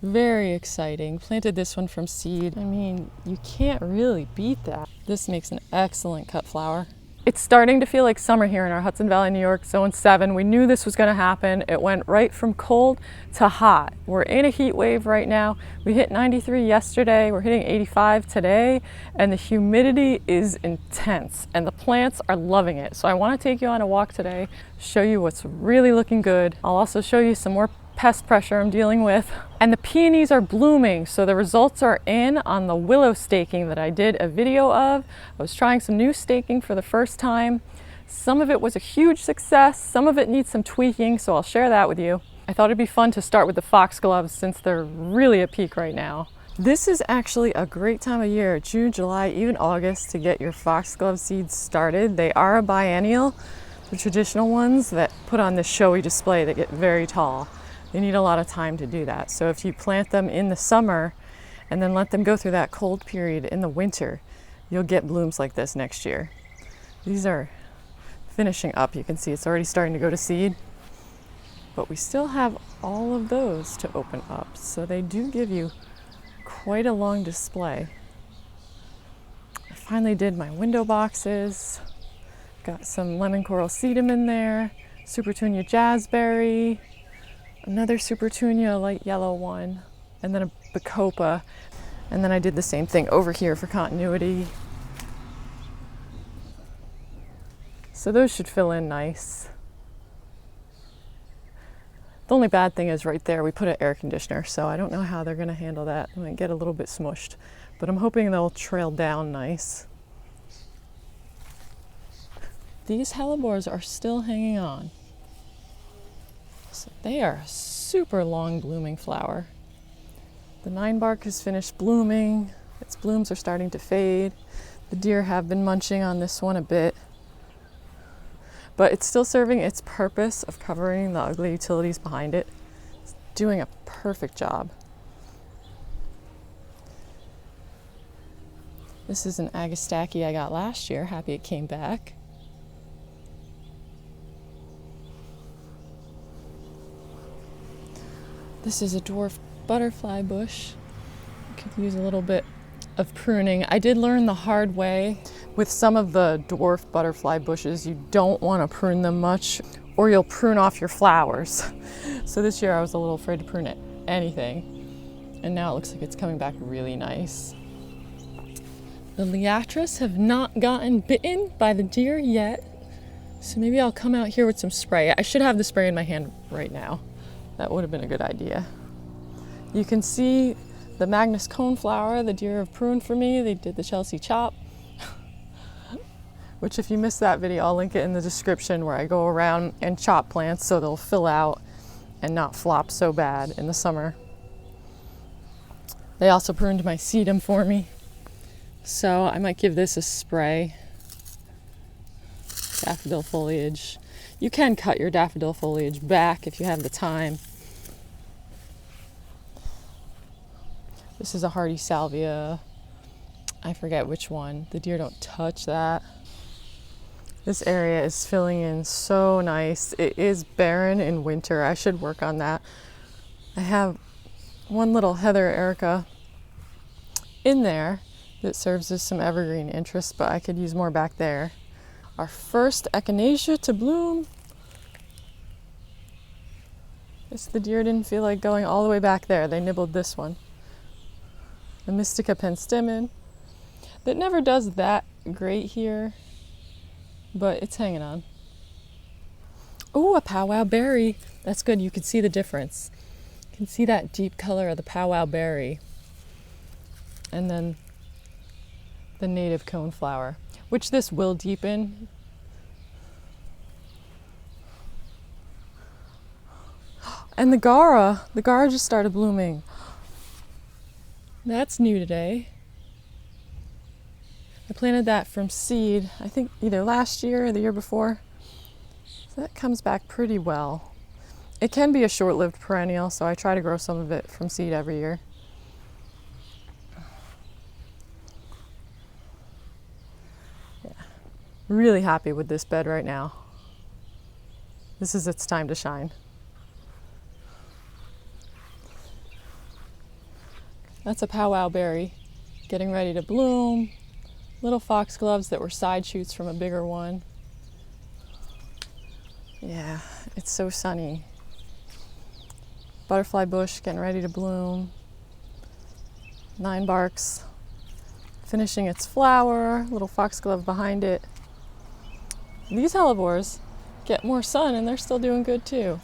Very exciting. Planted this one from seed. I mean, you can't really beat that. This makes an excellent cut flower. It's starting to feel like summer here in our Hudson Valley, New York, Zone 7. We knew this was going to happen. It went right from cold to hot. We're in a heat wave right now. We hit 93 yesterday. We're hitting 85 today, and the humidity is intense, and the plants are loving it. So I want to take you on a walk today, show you what's really looking good. I'll also show you some more pest pressure I'm dealing with. And the peonies are blooming, so the results are in on the willow staking that I did a video of. I was trying some new staking for the first time. Some of it was a huge success, some of it needs some tweaking, so I'll share that with you. I thought it'd be fun to start with the foxgloves since they're really at peak right now. This is actually a great time of year, June, July, even August, to get your foxglove seeds started. They are a biennial, the traditional ones that put on this showy display that get very tall. You need a lot of time to do that. So if you plant them in the summer and then let them go through that cold period in the winter, you'll get blooms like this next year. These are finishing up. You can see it's already starting to go to seed, but we still have all of those to open up. So they do give you quite a long display. I finally did my window boxes. Got some lemon coral sedum in there, Supertunia jazzberry, another Supertunia light yellow one, and then a bacopa. And then I did the same thing over here for continuity. So those should fill in nice. The only bad thing is right there we put an air conditioner, so I don't know how they're going to handle that. They might get a little bit smushed, but I'm hoping they'll trail down nice. These hellebores are still hanging on. So they are a super long blooming flower. The 9-bark has finished blooming. Its blooms are starting to fade. The deer have been munching on this one a bit, but it's still serving its purpose of covering the ugly utilities behind it. It's doing a perfect job. This is an Agastache I got last year. Happy it came back. This is a dwarf butterfly bush. Could use a little bit of pruning. I did learn the hard way. With some of the dwarf butterfly bushes, you don't want to prune them much or you'll prune off your flowers. So this year I was a little afraid to prune anything. And now it looks like it's coming back really nice. The liatris have not gotten bitten by the deer yet. So maybe I'll come out here with some spray. I should have the spray in my hand right now. That would have been a good idea. You can see the Magnus coneflower, the deer have pruned for me. They did the Chelsea chop, which if you missed that video, I'll link it in the description, where I go around and chop plants so they'll fill out and not flop so bad in the summer. They also pruned my sedum for me, so I might give this a spray. Daffodil foliage. You can cut your daffodil foliage back if you have the time. This is a hardy salvia. I forget which one. The deer don't touch that. This area is filling in so nice. It is barren in winter. I should work on that. I have one little Heather Erica in there that serves as some evergreen interest, but I could use more back there. Our first echinacea to bloom. Guess the deer didn't feel like going all the way back there. They nibbled this one. The Mystica penstemon. That never does that great here, but it's hanging on. Oh, a powwow berry. That's good. You can see the difference. You can see that deep color of the powwow berry. And then the native coneflower, which this will deepen. And the Gara just started blooming. That's new today. I planted that from seed, I think either last year or the year before. So that comes back pretty well. It can be a short-lived perennial, so I try to grow some of it from seed every year. Yeah, really happy with this bed right now. This is its time to shine. That's a powwow berry getting ready to bloom. Little foxgloves that were side shoots from a bigger one. Yeah, it's so sunny. Butterfly bush getting ready to bloom. 9 barks finishing its flower, little foxglove behind it. These hellebores get more sun and they're still doing good too.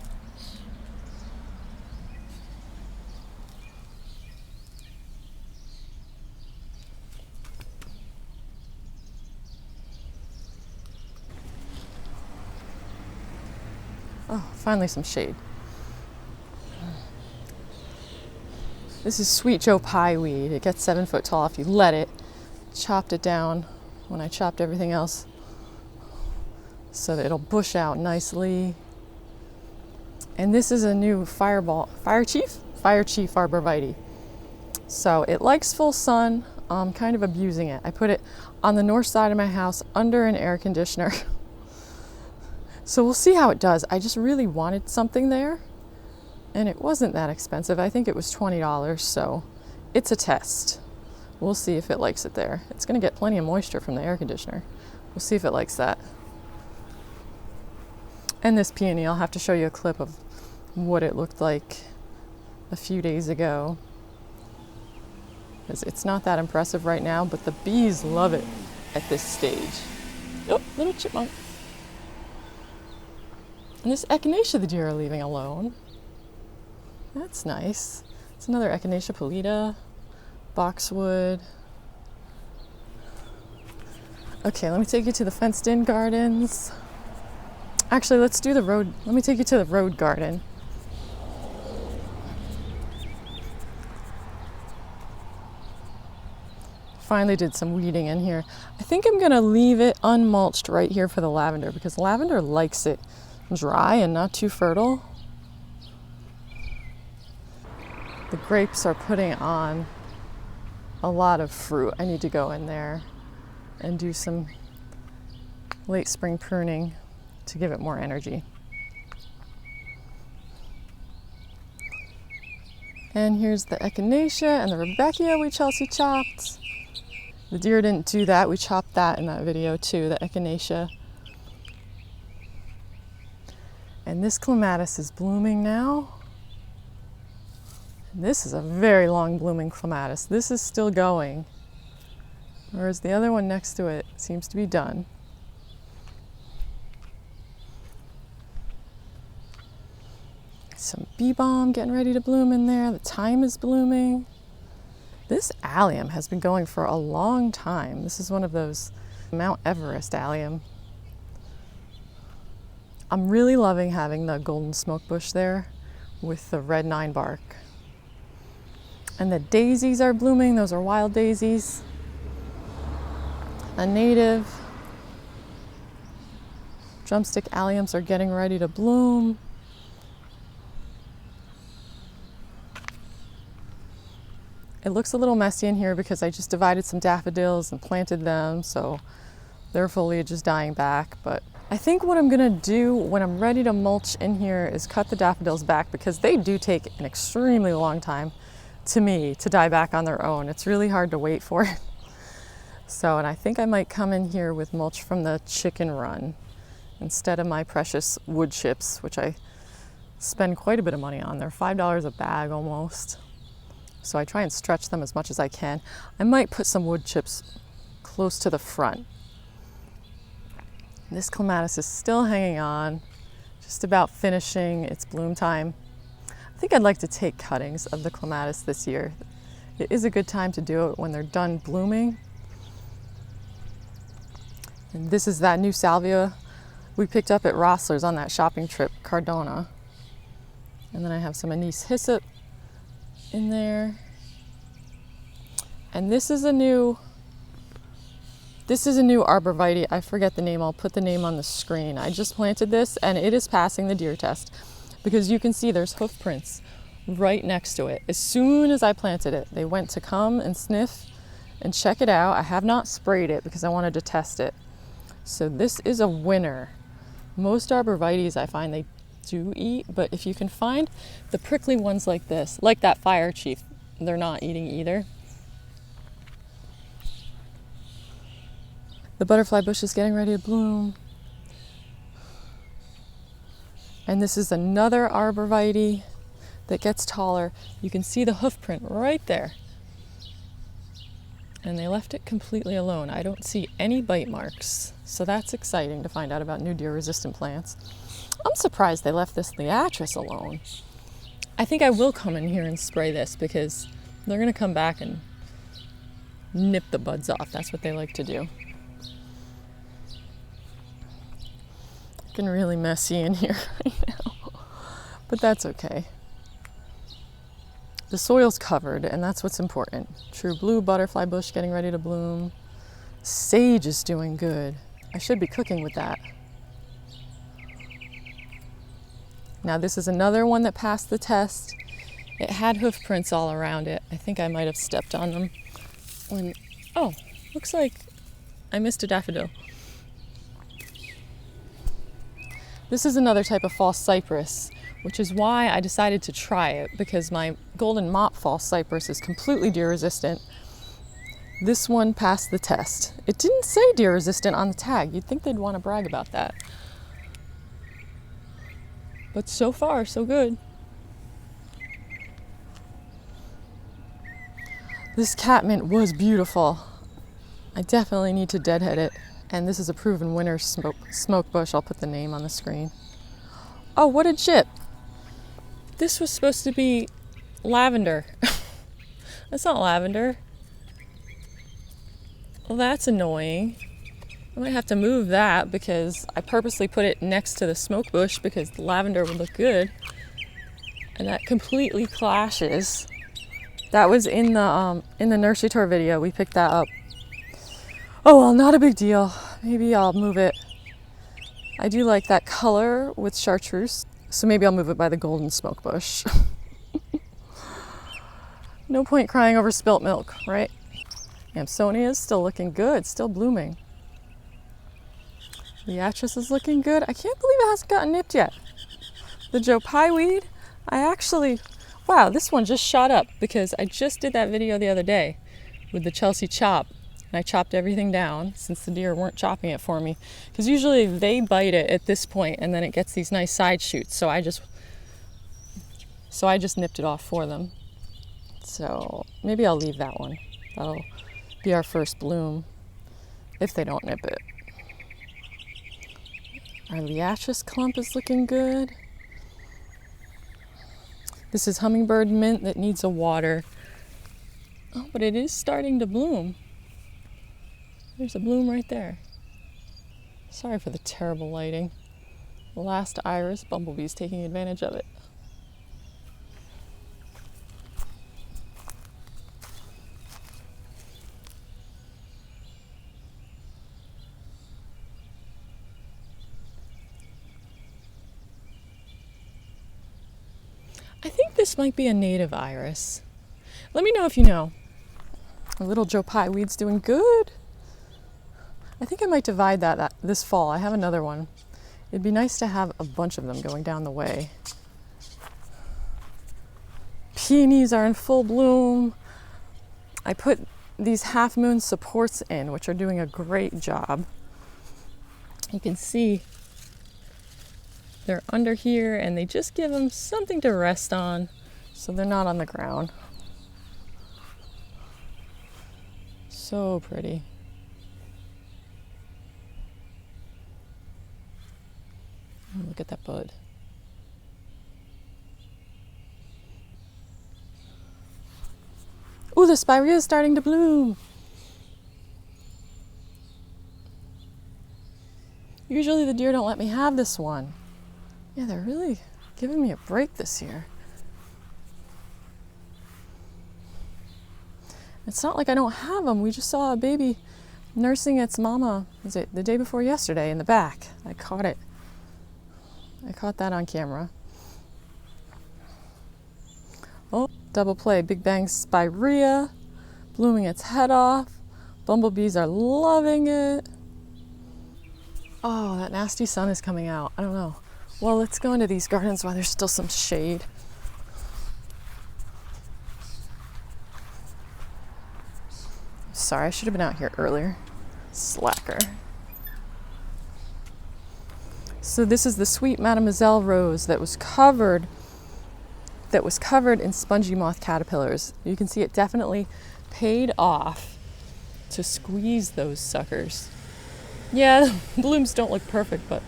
Oh, finally some shade. This is sweet Joe Pye weed. It gets 7 foot tall if you let it. Chopped it down when I chopped everything else so that it'll bush out nicely. And this is a new fire chief arborvitae. So it likes full sun. I'm kind of abusing it. I put it on the north side of my house under an air conditioner. So we'll see how it does. I just really wanted something there, and it wasn't that expensive. I think it was $20, so it's a test. We'll see if it likes it there. It's gonna get plenty of moisture from the air conditioner. We'll see if it likes that. And this peony, I'll have to show you a clip of what it looked like a few days ago. Because it's not that impressive right now, but the bees love it at this stage. Oh, little chipmunk. And this echinacea the deer are leaving alone. That's nice. It's another echinacea pallida, boxwood. Okay, let me take you to the fenced-in gardens. Actually, let's do the road. Let me take you to the road garden. Finally did some weeding in here. I think I'm gonna leave it unmulched right here for the lavender because lavender likes it dry and not too fertile. The grapes are putting on a lot of fruit. I need to go in there and do some late spring pruning to give it more energy. And here's the echinacea and the rudbeckia we Chelsea chopped. The deer didn't do that. We chopped that in that video too, the echinacea. And this clematis is blooming now. And this is a very long blooming clematis. This is still going, whereas the other one next to it seems to be done. Some bee balm getting ready to bloom in there. The thyme is blooming. This allium has been going for a long time. This is one of those Mount Everest allium. I'm really loving having the golden smoke bush there with the red 9 bark. And the daisies are blooming. Those are wild daisies. A native. Drumstick alliums are getting ready to bloom. It looks a little messy in here because I just divided some daffodils and planted them, so their foliage is dying back. But I think what I'm gonna do when I'm ready to mulch in here is cut the daffodils back because they do take an extremely long time to me to die back on their own. It's really hard to wait for it. So, and I think I might come in here with mulch from the chicken run instead of my precious wood chips, which I spend quite a bit of money on. They're $5 a bag almost. So I try and stretch them as much as I can. I might put some wood chips close to the front. This clematis is still hanging on, just about finishing its bloom time. I think I'd like to take cuttings of the clematis this year. It is a good time to do it when they're done blooming. And this is that new salvia we picked up at Rossler's on that shopping trip, Cardona. And then I have some anise hyssop in there. And this is a new arborvitae. I forget the name. I'll put the name on the screen. I just planted this and it is passing the deer test because you can see there's hoof prints right next to it. As soon as I planted it, they went to come and sniff and check it out. I have not sprayed it because I wanted to test it. So this is a winner. Most arborvitaes I find they do eat, but if you can find the prickly ones like this, like that fire chief, they're not eating either. The butterfly bush is getting ready to bloom. And this is another arborvitae that gets taller. You can see the hoof print right there. And they left it completely alone. I don't see any bite marks. So that's exciting to find out about new deer-resistant plants. I'm surprised they left this liatris alone. I think I will come in here and spray this because they're gonna come back and nip the buds off. That's what they like to do. Getting really messy in here right now, but that's okay. The soil's covered, and that's what's important. True blue butterfly bush getting ready to bloom. Sage is doing good. I should be cooking with that. Now this is another one that passed the test. It had hoof prints all around it. I think I might have stepped on them when, oh, looks like I missed a daffodil. This is another type of false cypress, which is why I decided to try it, because my golden mop false cypress is completely deer resistant. This one passed the test. It didn't say deer resistant on the tag. You'd think they'd want to brag about that. But so far, so good. This catmint was beautiful. I definitely need to deadhead it. And this is a proven winner smoke bush. I'll put the name on the screen. Oh, what a chip. This was supposed to be lavender. That's not lavender. Well, that's annoying. I might have to move that because I purposely put it next to the smoke bush because the lavender would look good. And that completely clashes. That was in the nursery tour video. We picked that up. Oh, well, not a big deal. Maybe I'll move it. I do like that color with chartreuse, so maybe I'll move it by the golden smoke bush. No point crying over spilt milk, right? Amsonia is still looking good, still blooming. Liatris is looking good. I can't believe it hasn't gotten nipped yet. The Joe Pye weed, wow, this one just shot up because I just did that video the other day with the Chelsea chop. And I chopped everything down since the deer weren't chopping it for me. Because usually they bite it at this point and then it gets these nice side shoots. So I just nipped it off for them. So maybe I'll leave that one. That'll be our first bloom if they don't nip it. Our liatris clump is looking good. This is hummingbird mint that needs a water. Oh, but it is starting to bloom. There's a bloom right there. Sorry for the terrible lighting. The last iris, bumblebee's taking advantage of it. I think this might be a native iris. Let me know if you know. A little Joe Pye weed's doing good. I think I might divide that this fall. I have another one. It'd be nice to have a bunch of them going down the way. Peonies are in full bloom. I put these half moon supports in, which are doing a great job. You can see they're under here and they just give them something to rest on so they're not on the ground. So pretty. Look at that bud. Ooh, the spirea is starting to bloom. Usually the deer don't let me have this one. Yeah, they're really giving me a break this year. It's not like I don't have them. We just saw a baby nursing its mama, was it the day before yesterday, in the back. I caught it. I caught that on camera. Oh, double play. Big Bang spirea, blooming its head off. Bumblebees are loving it. Oh, that nasty sun is coming out. I don't know. Well, let's go into these gardens while there's still some shade. sorry, I should have been out here earlier. Slacker. So this is the sweet Mademoiselle rose that was covered in spongy moth caterpillars. You can see it definitely paid off to squeeze those suckers. Yeah, the blooms don't look perfect, but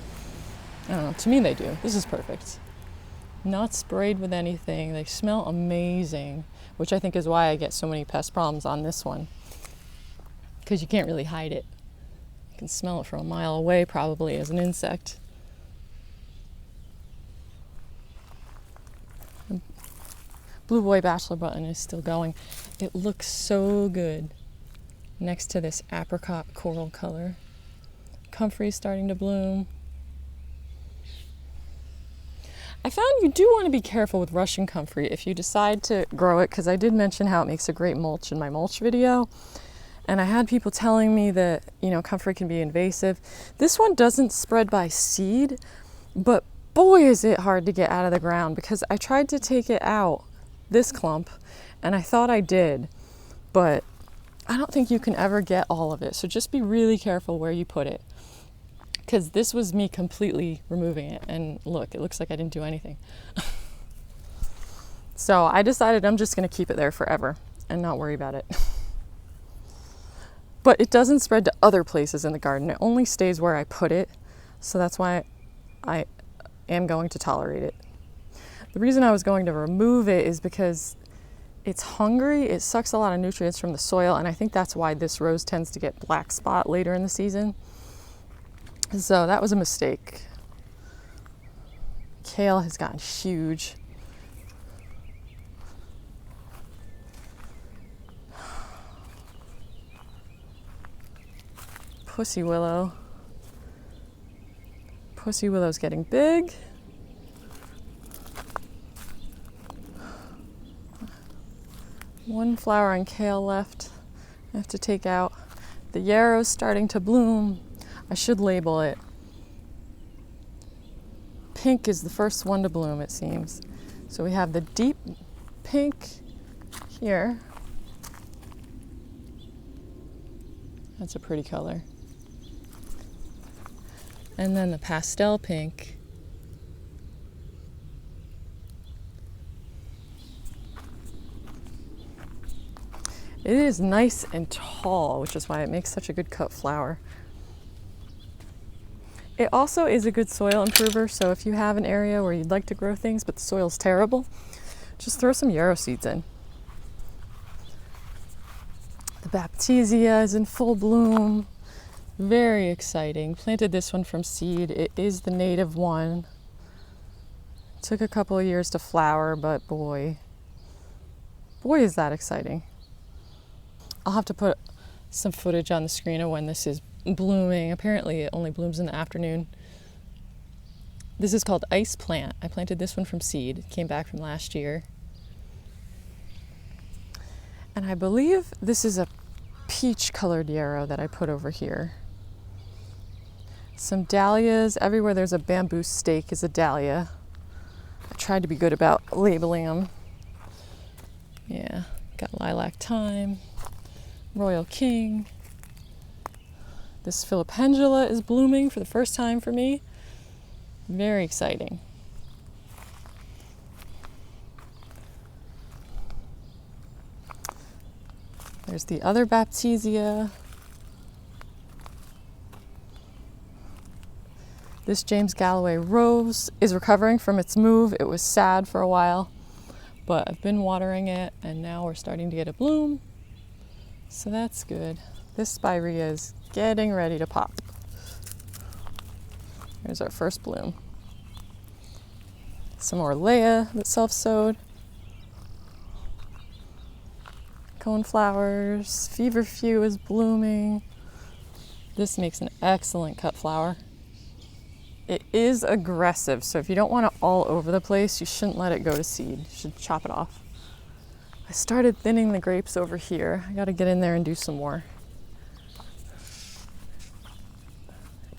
I don't know, to me they do. This is perfect. Not sprayed with anything. They smell amazing, which I think is why I get so many pest problems on this one, because you can't really hide it. You can smell it from a mile away probably as an insect. Blue Boy Bachelor Button is still going. It looks so good next to this apricot coral color. Comfrey's starting to bloom. I found you do want to be careful with Russian comfrey if you decide to grow it, because I did mention how it makes a great mulch in my mulch video. And I had people telling me that, comfrey can be invasive. This one doesn't spread by seed, but boy is it hard to get out of the ground, because I tried to take it out, this clump, and I thought I did, but I don't think you can ever get all of it. So just be really careful where you put it, because this was me completely removing it, and look, it looks like I didn't do anything. So I decided I'm just going to keep it there forever and not worry about it. But it doesn't spread to other places in the garden. It only stays where I put it, so that's why I am going to tolerate it. The reason I was going to remove it is because it's hungry. It sucks a lot of nutrients from the soil, and I think that's why this rose tends to get black spot later in the season. So that was a mistake. Kale has gotten huge. Pussy willow. Pussy willow's getting big. One flower on kale left. I have to take out. The yarrow's starting to bloom. I should label it. Pink is the first one to bloom, it seems. So we have the deep pink here. That's a pretty color. And then the pastel pink. It is nice and tall, which is why it makes such a good cut flower. It also is a good soil improver, so if you have an area where you'd like to grow things but the soil's terrible, just throw some yarrow seeds in. The Baptisia is in full bloom. Very exciting. Planted this one from seed. It is the native one. Took a couple of years to flower, but boy is that exciting. I'll have to put some footage on the screen of when this is blooming. Apparently it only blooms in the afternoon. This is called Ice Plant. I planted this one from seed. It came back from last year. And I believe this is a peach colored yarrow that I put over here. Some dahlias. Everywhere there's a bamboo stake is a dahlia. I tried to be good about labeling them. Yeah, got lilac thyme, royal king. This philopendula is blooming for the first time for me. Very exciting. There's the other Baptisia. This James Galloway rose is recovering from its move. It was sad for a while, but I've been watering it and now we're starting to get a bloom. So that's good. This spirea is getting ready to pop. Here's our first bloom. Some Orlea that self-sowed. Coneflowers. Feverfew is blooming. This makes an excellent cut flower. It is aggressive, so if you don't want it all over the place, you shouldn't let it go to seed. You should chop it off. I started thinning the grapes over here. I gotta get in there and do some more.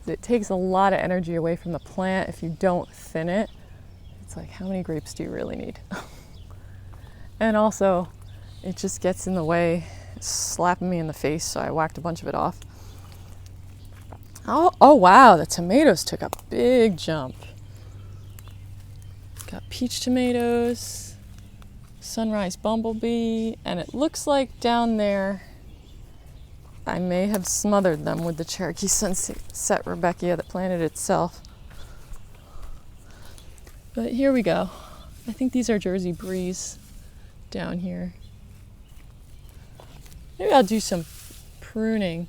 It takes a lot of energy away from the plant if you don't thin it. It's like, how many grapes do you really need? And also, it just gets in the way It's slapping me in the face, so I whacked a bunch of it off. Oh wow, the tomatoes took a big jump. Got peach tomatoes, sunrise bumblebee, and it looks like down there I may have smothered them with the Cherokee Sunset Rebecca that planted itself. But here we go. I think these are Jersey Breeze down here. Maybe I'll do some pruning.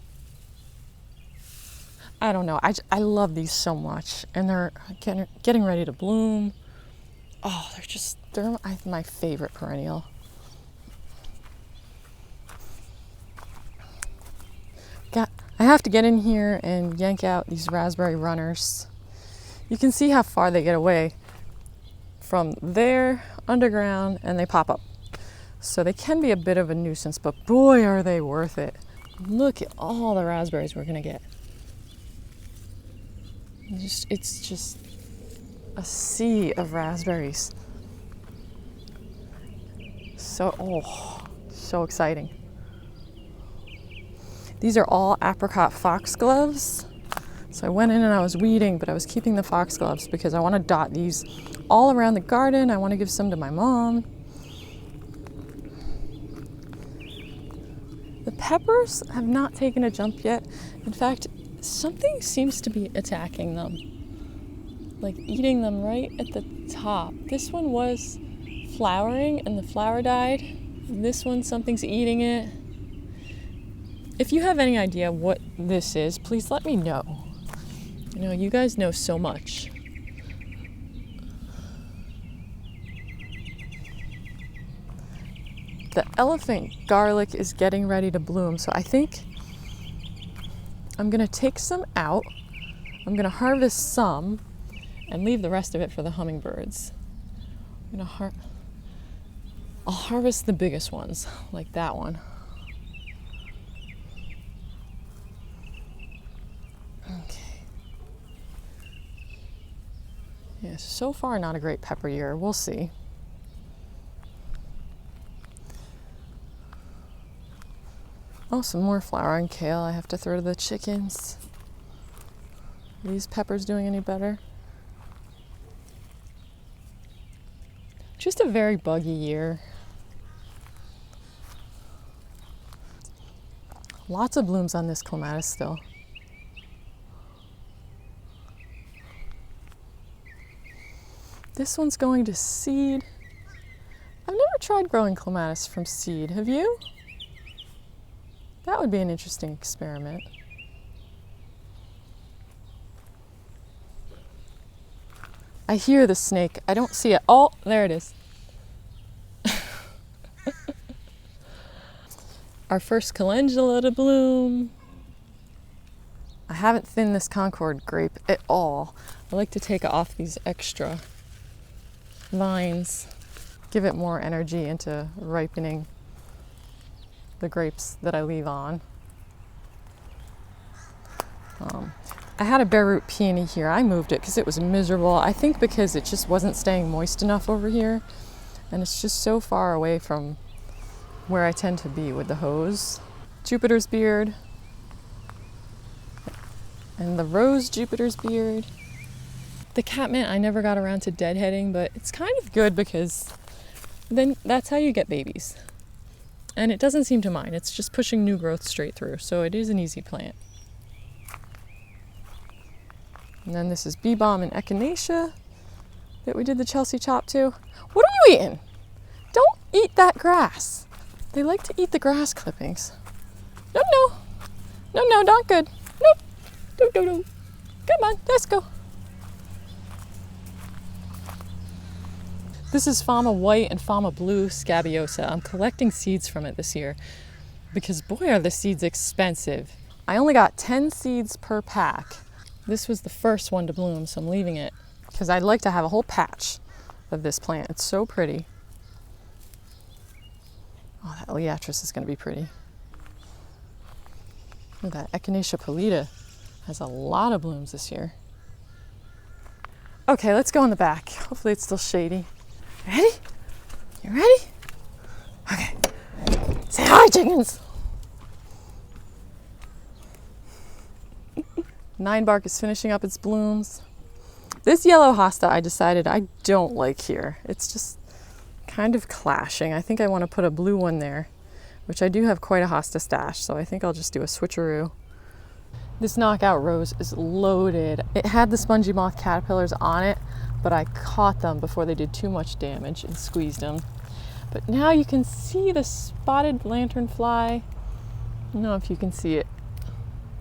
I don't know. I love these so much, and they're getting ready to bloom. Oh, they're my favorite perennial. I have to get in here and yank out these raspberry runners. You can see how far they get away from there underground, and they pop up. So they can be a bit of a nuisance, but boy, are they worth it. Look at all the raspberries we're gonna get. It's just a sea of raspberries. So exciting. These are all apricot foxgloves. So I went in and I was weeding, but I was keeping the foxgloves because I want to dot these all around the garden. I want to give some to my mom. The peppers have not taken a jump yet. In fact, something seems to be attacking them, like eating them right at the top. This one was flowering and the flower died. This one, something's eating it. If you have any idea what this is, please let me know. You know, you guys know so much. The elephant garlic is getting ready to bloom, so I think I'm gonna take some out. I'm gonna harvest some and leave the rest of it for the hummingbirds. I'll harvest the biggest ones, like that one. Okay. Yeah, so far not a great pepper year. We'll see. Oh, some more flowering kale I have to throw to the chickens. Are these peppers doing any better? Just a very buggy year. Lots of blooms on this clematis still. This one's going to seed. I've never tried growing clematis from seed. Have you? That would be an interesting experiment. I hear the snake. I don't see it. Oh, there it is. Our first calendula to bloom. I haven't thinned this Concord grape at all. I like to take off these extra vines, give it more energy into ripening the grapes that I leave on. I had a bare root peony here. I moved it because it was miserable. I think because it just wasn't staying moist enough over here, and it's just so far away from where I tend to be with the hose. Jupiter's beard and the rose Jupiter's beard. The catmint I never got around to deadheading, but it's kind of good because then that's how you get babies. And it doesn't seem to mind. It's just pushing new growth straight through, so it is an easy plant. And then this is bee balm and echinacea that we did the Chelsea chop to. What are you eating? Don't eat that grass. They like to eat the grass clippings. No, not good. Nope. No. Come on, let's go. This is Fama White and Fama Blue Scabiosa. I'm collecting seeds from it this year because boy are the seeds expensive. I only got 10 seeds per pack. This was the first one to bloom, so I'm leaving it because I'd like to have a whole patch of this plant. It's so pretty. Oh, that Eleatris is going to be pretty. Look at that Echinacea pallida has a lot of blooms this year. Okay, let's go in the back. Hopefully it's still shady. Ready? You ready? Okay. Say hi, chickens. Nine bark is finishing up its blooms. This yellow hosta I decided I don't like here. It's just kind of clashing. I think I want to put a blue one there, which I do have quite a hosta stash, so I think I'll just do a switcheroo. This knockout rose is loaded. It had the spongy moth caterpillars on it, but I caught them before they did too much damage and squeezed them. But now you can see the spotted lanternfly. I don't know if you can see it.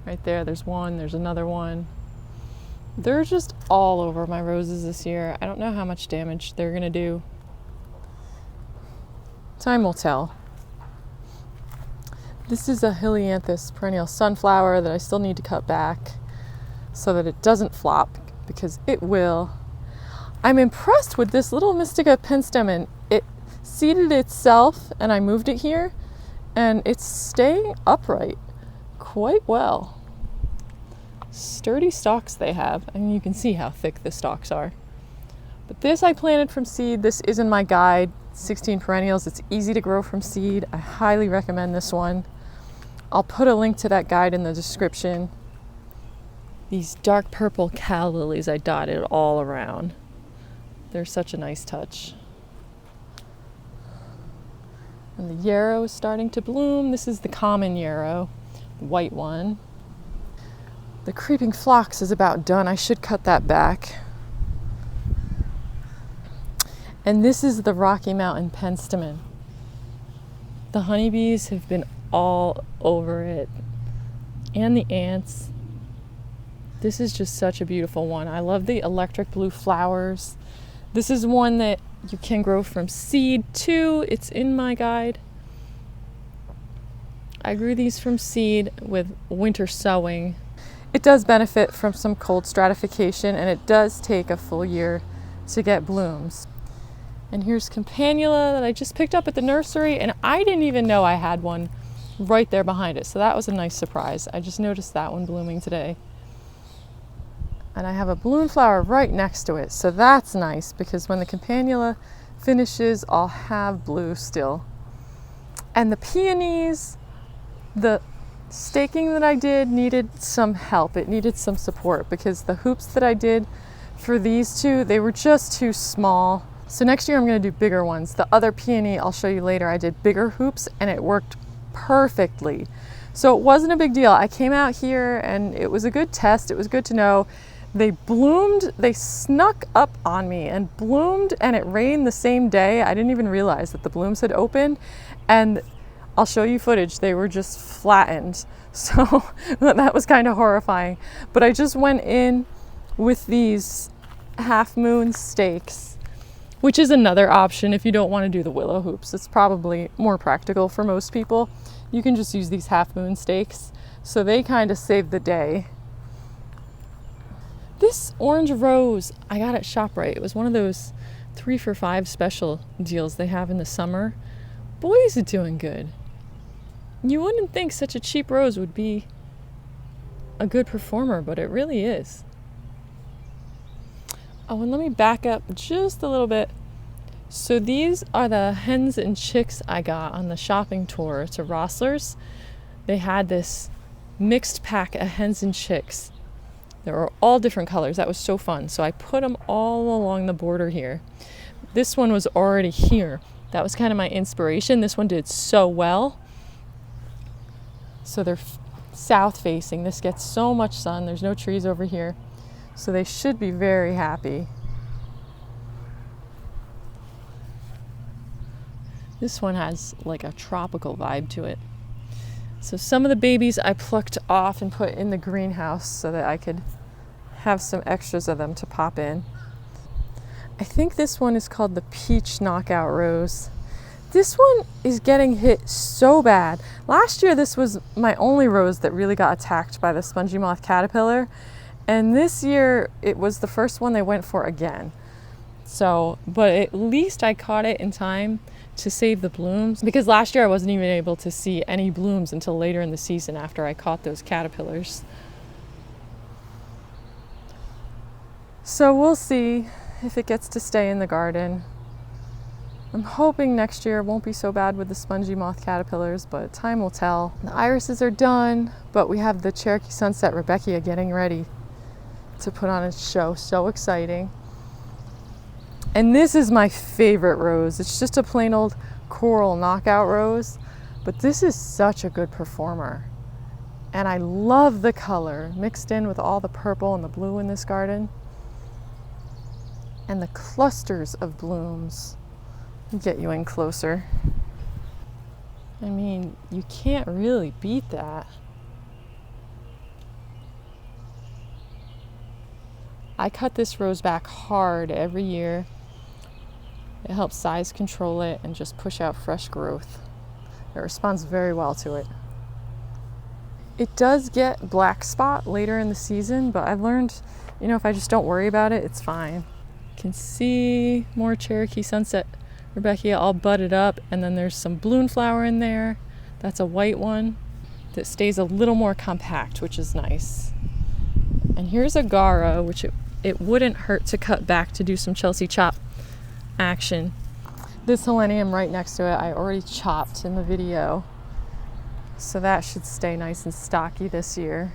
Right there, there's one, there's another one. They're just all over my roses this year. I don't know how much damage they're gonna do. Time will tell. This is a Helianthus perennial sunflower that I still need to cut back so that it doesn't flop, because it will. I'm impressed with this little Mystica penstemon. It seeded itself and I moved it here, and it's staying upright quite well. Sturdy stalks they have. I mean, you can see how thick the stalks are. But this I planted from seed. This is in my guide, 16 perennials. It's easy to grow from seed. I highly recommend this one. I'll put a link to that guide in the description. These dark purple cal lilies I dotted all around. They're such a nice touch. And the yarrow is starting to bloom. This is the common yarrow, the white one. The creeping phlox is about done. I should cut that back. And this is the Rocky Mountain penstemon. The honeybees have been all over it, and the ants. This is just such a beautiful one. I love the electric blue flowers. This is one that you can grow from seed too. It's in my guide. I grew these from seed with winter sowing. It does benefit from some cold stratification, and it does take a full year to get blooms. And here's campanula that I just picked up at the nursery, and I didn't even know I had one right there behind it. So that was a nice surprise. I just noticed that one blooming today. And I have a balloon flower right next to it. So that's nice, because when the campanula finishes, I'll have blue still. And the peonies, the staking that I did needed some help. It needed some support, because the hoops that I did for these two, they were just too small. So next year I'm going to do bigger ones. The other peony I'll show you later, I did bigger hoops and it worked perfectly. So it wasn't a big deal. I came out here and it was a good test. It was good to know. They bloomed, they snuck up on me and bloomed, and it rained the same day. I didn't even realize that the blooms had opened, and I'll show you footage. They were just flattened. So that was kind of horrifying. But I just went in with these half moon stakes, which is another option if you don't want to do the willow hoops. It's probably more practical for most people. You can just use these half moon stakes. So they kind of saved the day. This orange rose I got at ShopRite. It was one of those 3 for $5 special deals they have in the summer. Boy, is it doing good. You wouldn't think such a cheap rose would be a good performer, but it really is. Oh, and let me back up just a little bit. So these are the hens and chicks I got on the shopping tour to Rossler's. They had this mixed pack of hens and chicks. They were all different colors. That was so fun. So I put them all along the border here. This one was already here. That was kind of my inspiration. This one did so well. So they're south facing. This gets so much sun. There's no trees over here. So they should be very happy. This one has like a tropical vibe to it. So some of the babies I plucked off and put in the greenhouse so that I could have some extras of them to pop in. I think this one is called the Peach Knockout Rose. This one is getting hit so bad. Last year this was my only rose that really got attacked by the spongy moth caterpillar. And this year it was the first one they went for again. So, but at least I caught it in time to save the blooms, because last year I wasn't even able to see any blooms until later in the season after I caught those caterpillars. So we'll see if it gets to stay in the garden. I'm hoping next year won't be so bad with the spongy moth caterpillars, but time will tell. The irises are done, but we have the Cherokee Sunset Rebecca getting ready to put on its show. So exciting. And this is my favorite rose. It's just a plain old coral knockout rose, but this is such a good performer. And I love the color mixed in with all the purple and the blue in this garden. And the clusters of blooms. Get you in closer. I mean, you can't really beat that. I cut this rose back hard every year. It helps size control it and just push out fresh growth. It responds very well to it. It does get black spot later in the season, but I've learned, if I just don't worry about it, it's fine. You can see more Cherokee Sunset Rebecca all budded up, and then there's some balloon flower in there. That's a white one that stays a little more compact, which is nice. And here's a Gara, which it wouldn't hurt to cut back to do some Chelsea chop action. This Helenium right next to it, I already chopped in the video, so that should stay nice and stocky this year.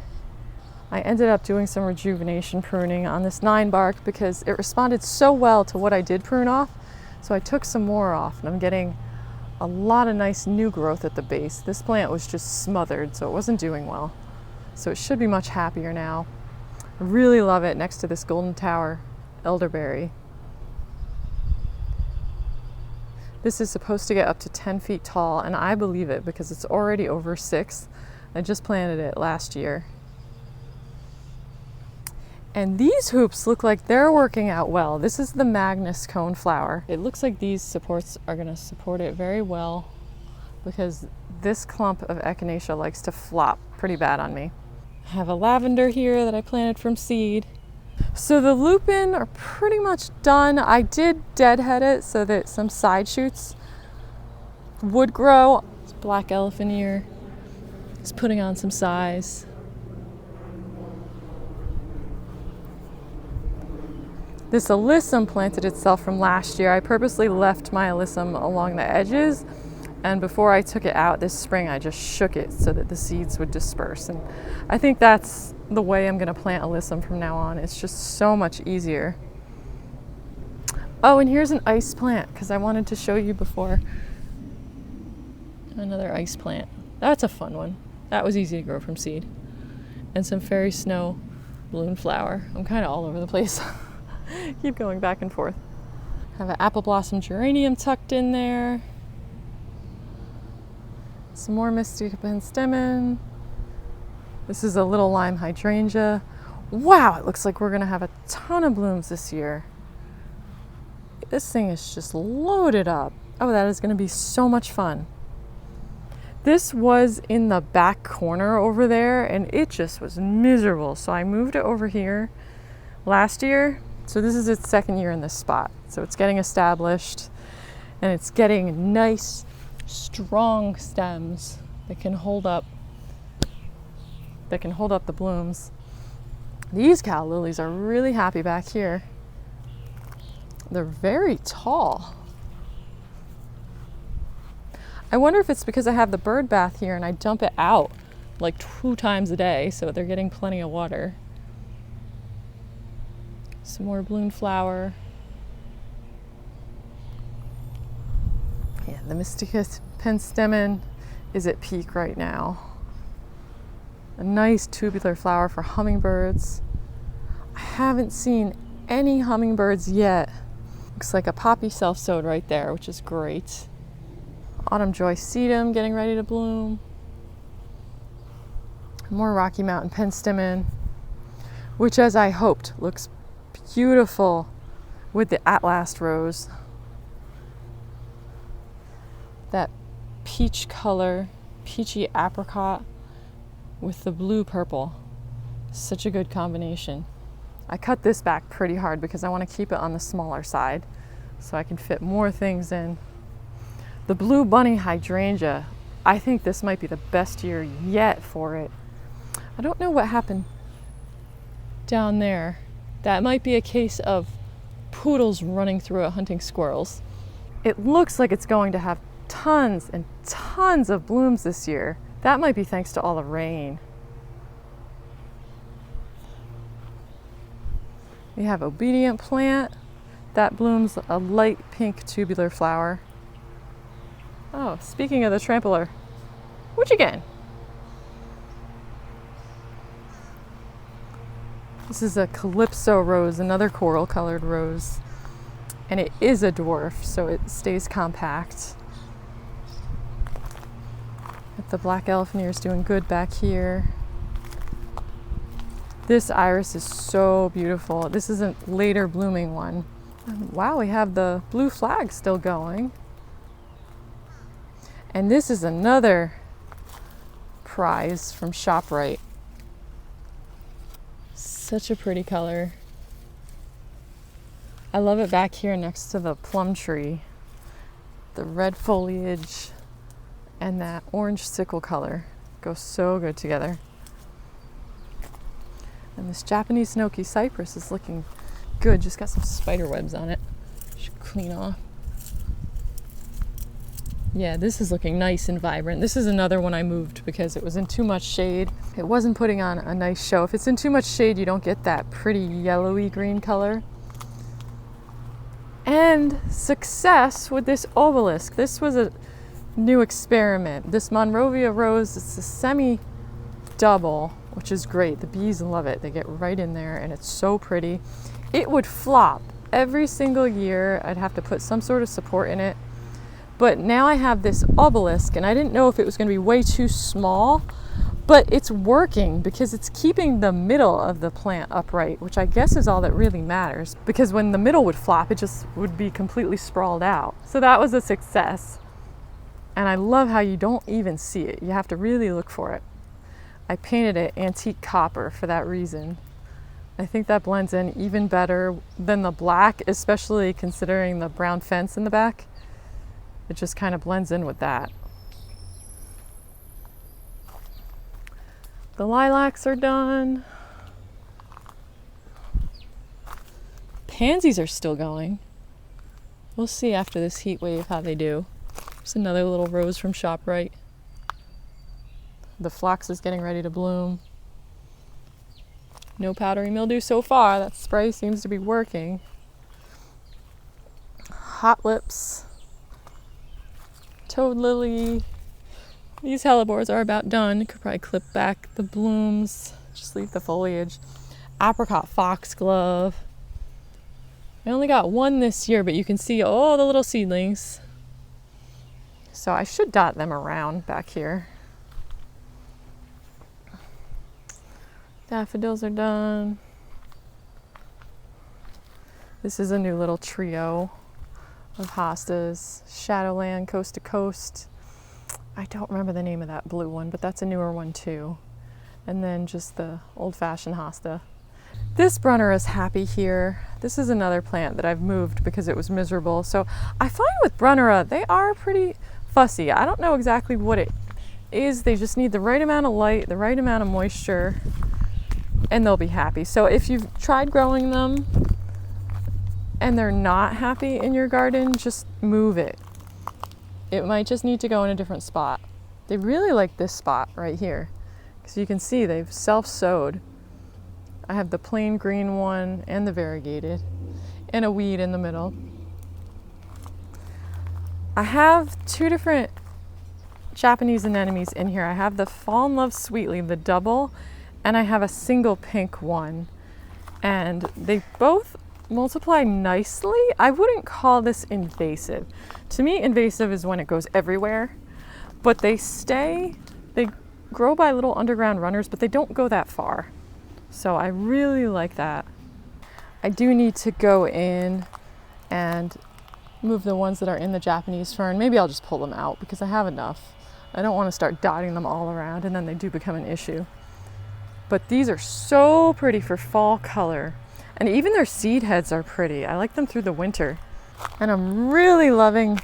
I ended up doing some rejuvenation pruning on this 9 bark because it responded so well to what I did prune off. So I took some more off, and I'm getting a lot of nice new growth at the base. This plant was just smothered, so it wasn't doing well. So it should be much happier now. I really love it next to this Golden Tower elderberry. This is supposed to get up to 10 feet tall, and I believe it because it's already over 6. I just planted it last year. And these hoops look like they're working out well. This is the Magnus coneflower. It looks like these supports are gonna support it very well because this clump of echinacea likes to flop pretty bad on me. I have a lavender here that I planted from seed. So the lupin are pretty much done. I did deadhead it so that some side shoots would grow. This black elephant ear is putting on some size. This alyssum planted itself from last year. I purposely left my alyssum along the edges, and before I took it out this spring, I just shook it so that the seeds would disperse. And I think that's the way I'm gonna plant alyssum from now on. It's just so much easier. Oh, and here's an ice plant, because I wanted to show you before. Another ice plant. That's a fun one. That was easy to grow from seed. And some fairy snow balloon flower. I'm kind of all over the place. Keep going back and forth. Have an apple blossom geranium tucked in there. Some more mystica penstemon. This is a little lime hydrangea. Wow, it looks like we're gonna have a ton of blooms this year. This thing is just loaded up. Oh, that is gonna be so much fun. This was in the back corner over there, and it just was miserable. So I moved it over here last year. So this is its second year in this spot. So it's getting established, and it's getting nice, strong stems that can hold up the blooms. These calla lilies are really happy back here. They're very tall. I wonder if it's because I have the bird bath here and I dump it out like 2 times a day, so they're getting plenty of water. Some more balloon flower. Yeah, the mystica penstemon is at peak right now. A nice tubular flower for hummingbirds. I haven't seen any hummingbirds yet. Looks like a poppy self-sowed right there, which is great. Autumn joy sedum getting ready to bloom. More Rocky Mountain penstemon, which, as I hoped, looks beautiful with the at last rose. That peach color, peachy apricot with the blue purple. Such a good combination. I cut this back pretty hard because I want to keep it on the smaller side so I can fit more things in. The blue bunny hydrangea, I think this might be the best year yet for it. I don't know what happened down there. That might be a case of poodles running through it hunting squirrels. It looks like it's going to have tons and tons of blooms this year. That might be thanks to all the rain. We have obedient plant that blooms a light pink tubular flower. Oh, speaking of the trampler, what you getting? This is a calypso rose, another coral colored rose. And it is a dwarf, so it stays compact. The black elephant ear is doing good back here. This iris is so beautiful. This is a later blooming one. And wow, we have the blue flag still going. And this is another prize from ShopRite. Such a pretty color. I love it back here next to the plum tree. The red foliage and that orange sickle color go so good together. And this Japanese Snowy cypress is looking good. Just got some spider webs on it. Should clean off. Yeah, this is looking nice and vibrant. This is another one I moved because it was in too much shade. It wasn't putting on a nice show. If it's in too much shade, you don't get that pretty yellowy green color. And success with this obelisk. This was a new experiment. This Monrovia rose, it's a semi-double, which is great. The bees love it. They get right in there and it's so pretty. It would flop every single year. I'd have to put some sort of support in it. But now I have this obelisk and I didn't know if it was going to be way too small, but it's working because it's keeping the middle of the plant upright, which I guess is all that really matters, because when the middle would flop, it just would be completely sprawled out. So that was a success. And I love how you don't even see it. You have to really look for it. I painted it antique copper for that reason. I think that blends in even better than the black, especially considering the brown fence in the back. It just kind of blends in with that. The lilacs are done. Pansies are still going. We'll see after this heat wave how they do. There's another little rose from ShopRite. The phlox is getting ready to bloom. No powdery mildew so far. That spray seems to be working. Hot lips. Toad lily. These hellebores are about done. Could probably clip back the blooms. Just leave the foliage. Apricot foxglove. I only got one this year, but you can see all the little seedlings. So I should dot them around back here. Daffodils are done. This is a new little trio of hostas. Shadowland, Coast to Coast. I don't remember the name of that blue one, but that's a newer one too. And then just the old-fashioned hosta. This Brunner is happy here. This is another plant that I've moved because it was miserable. So I find with Brunnera, they are pretty fussy. I don't know exactly what it is. They just need the right amount of light, the right amount of moisture, and they'll be happy. So if you've tried growing them and they're not happy in your garden, just move it. It might just need to go in a different spot. They really like this spot right here, because you can see they've self-sowed. I have the plain green one and the variegated, and a weed in the middle. I have two different Japanese anemones in here. I have the Fall in Love Sweetly, the double, and I have a single pink one. And they both multiply nicely. I wouldn't call this invasive. To me, invasive is when it goes everywhere, but they grow by little underground runners, but they don't go that far. So I really like that. I do need to go in and move the ones that are in the Japanese fern. Maybe I'll just pull them out because I have enough. I don't want to start dotting them all around and then they do become an issue. But these are so pretty for fall color. And even their seed heads are pretty. I like them through the winter. And I'm really loving,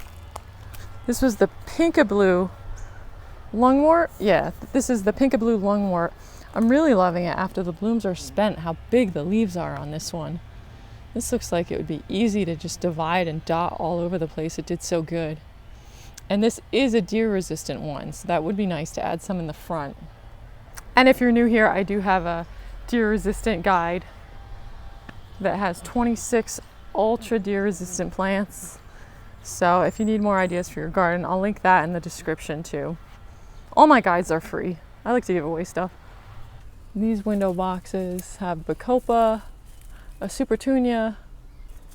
this was the Pinkablu lungwort. Yeah, this is the Pinkablu lungwort. I'm really loving it after the blooms are spent, how big the leaves are on this one. This looks like it would be easy to just divide and dot all over the place. It did so good. And this is a deer resistant one, so that would be nice to add some in the front. And if you're new here, I do have a deer resistant guide that has 26 ultra deer resistant plants. So if you need more ideas for your garden, I'll link that in the description too. All my guides are free. I like to give away stuff. These window boxes have bacopa, a supertunia,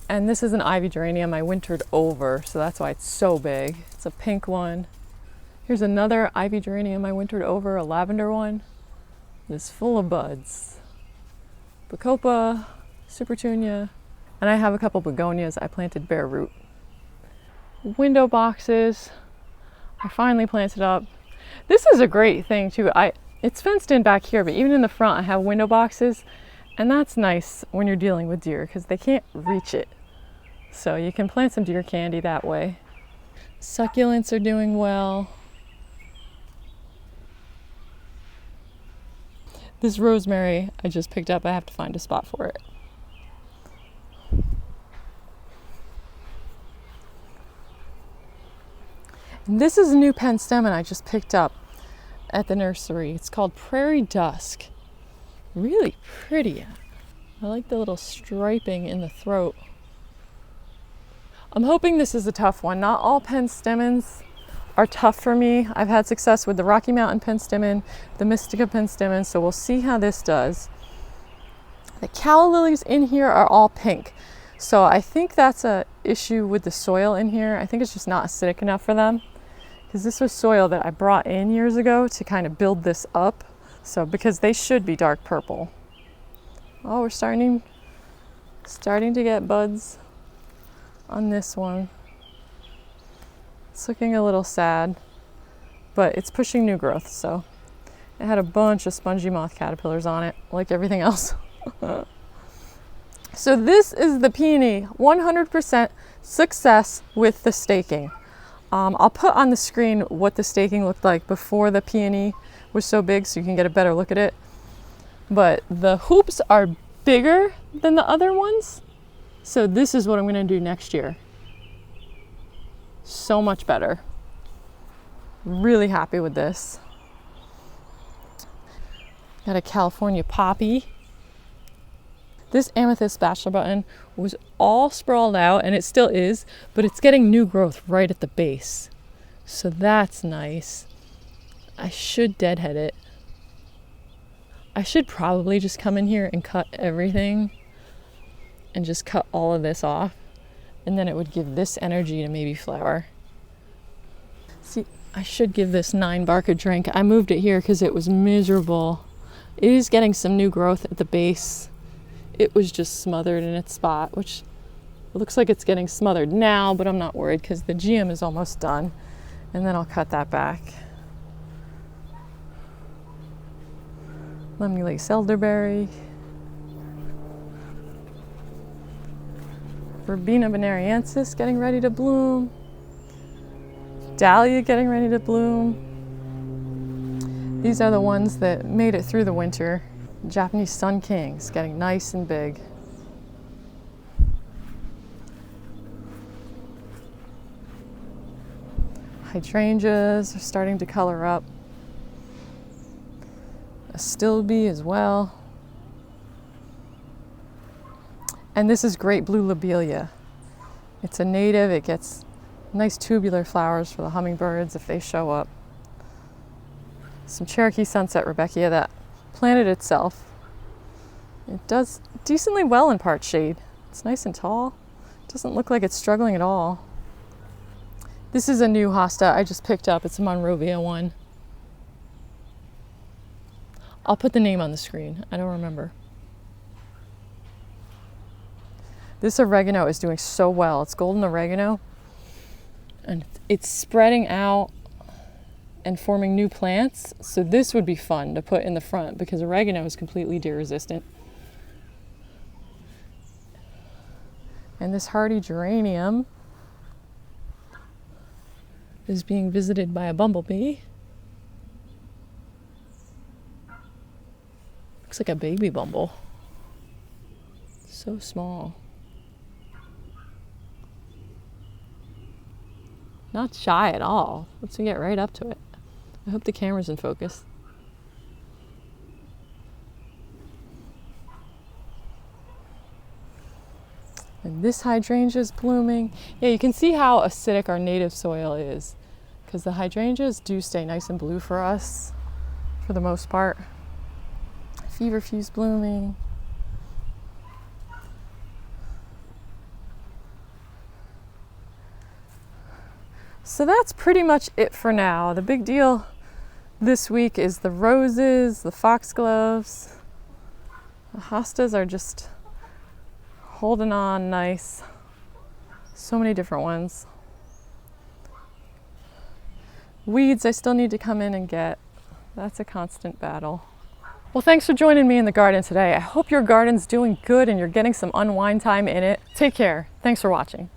and this is an ivy geranium I wintered over, so that's why it's so big. It's a pink one. Here's another ivy geranium I wintered over, a lavender one. It's full of buds. Bacopa, supertunia, and I have a couple begonias I planted bare root. Window boxes I finally planted up. This is a great thing too. It's fenced in back here, but even in the front I have window boxes, and that's nice when you're dealing with deer because they can't reach it. So you can plant some deer candy that way. Succulents are doing well. This rosemary I just picked up, I have to find a spot for it. And this is a new penstemon I just picked up at the nursery. It's called Prairie Dusk. Really pretty. I like the little striping in the throat. I'm hoping this is a tough one. Not all penstemons are tough for me. I've had success with the Rocky Mountain penstemon, the Mystica penstemon, so we'll see how this does. The calla lilies in here are all pink. So I think that's a issue with the soil in here. I think it's just not acidic enough for them. Because this was soil that I brought in years ago to kind of build this up. So because they should be dark purple. Oh, we're starting to get buds on this one. It's looking a little sad, but it's pushing new growth. So it had a bunch of spongy moth caterpillars on it, like everything else. So this is the peony, 100% success with the staking. I'll put on the screen what the staking looked like before the peony was so big so you can get a better look at it. But the hoops are bigger than the other ones. So this is what I'm gonna do next year. So much better. Really happy with this. Got a California poppy. This amethyst bachelor button was all sprawled out, and it still is, but it's getting new growth right at the base. So that's nice. I should deadhead it. I should probably just come in here and cut everything and just cut all of this off, and then it would give this energy to maybe flower. See, I should give this 9 bark a drink. I moved it here because it was miserable. It is getting some new growth at the base. It was just smothered in its spot, which looks like it's getting smothered now, but I'm not worried because the GM is almost done. And then I'll cut that back. Lemony lace elderberry. Verbena bonariensis getting ready to bloom. Dahlia getting ready to bloom. These are the ones that made it through the winter. Japanese Sun Kings getting nice and big. Hydrangeas are starting to color up. Astilbe as well. And this is great blue lobelia. It's a native. It gets nice tubular flowers for the hummingbirds if they show up. Some Cherokee Sunset Rebeckia that planted itself. It does decently well in part shade. It's nice and tall. It doesn't look like it's struggling at all. This is a new hosta I just picked up. It's a Monrovia one. I'll put the name on the screen. I don't remember. This oregano is doing so well. It's golden oregano. And it's spreading out and forming new plants. So this would be fun to put in the front because oregano is completely deer resistant. And this hardy geranium is being visited by a bumblebee. Looks like a baby bumble. So small. Not shy at all. Let's get right up to it. I hope the camera's in focus. And this hydrangea is blooming. Yeah, you can see how acidic our native soil is, because the hydrangeas do stay nice and blue for us for the most part. Feverfew's blooming. So that's pretty much it for now. The big deal this week is the roses, the foxgloves. The hostas are just holding on nice. So many different ones. Weeds I still need to come in and get. That's a constant battle. Well, thanks for joining me in the garden today. I hope your garden's doing good and you're getting some unwind time in it. Take care. Thanks for watching.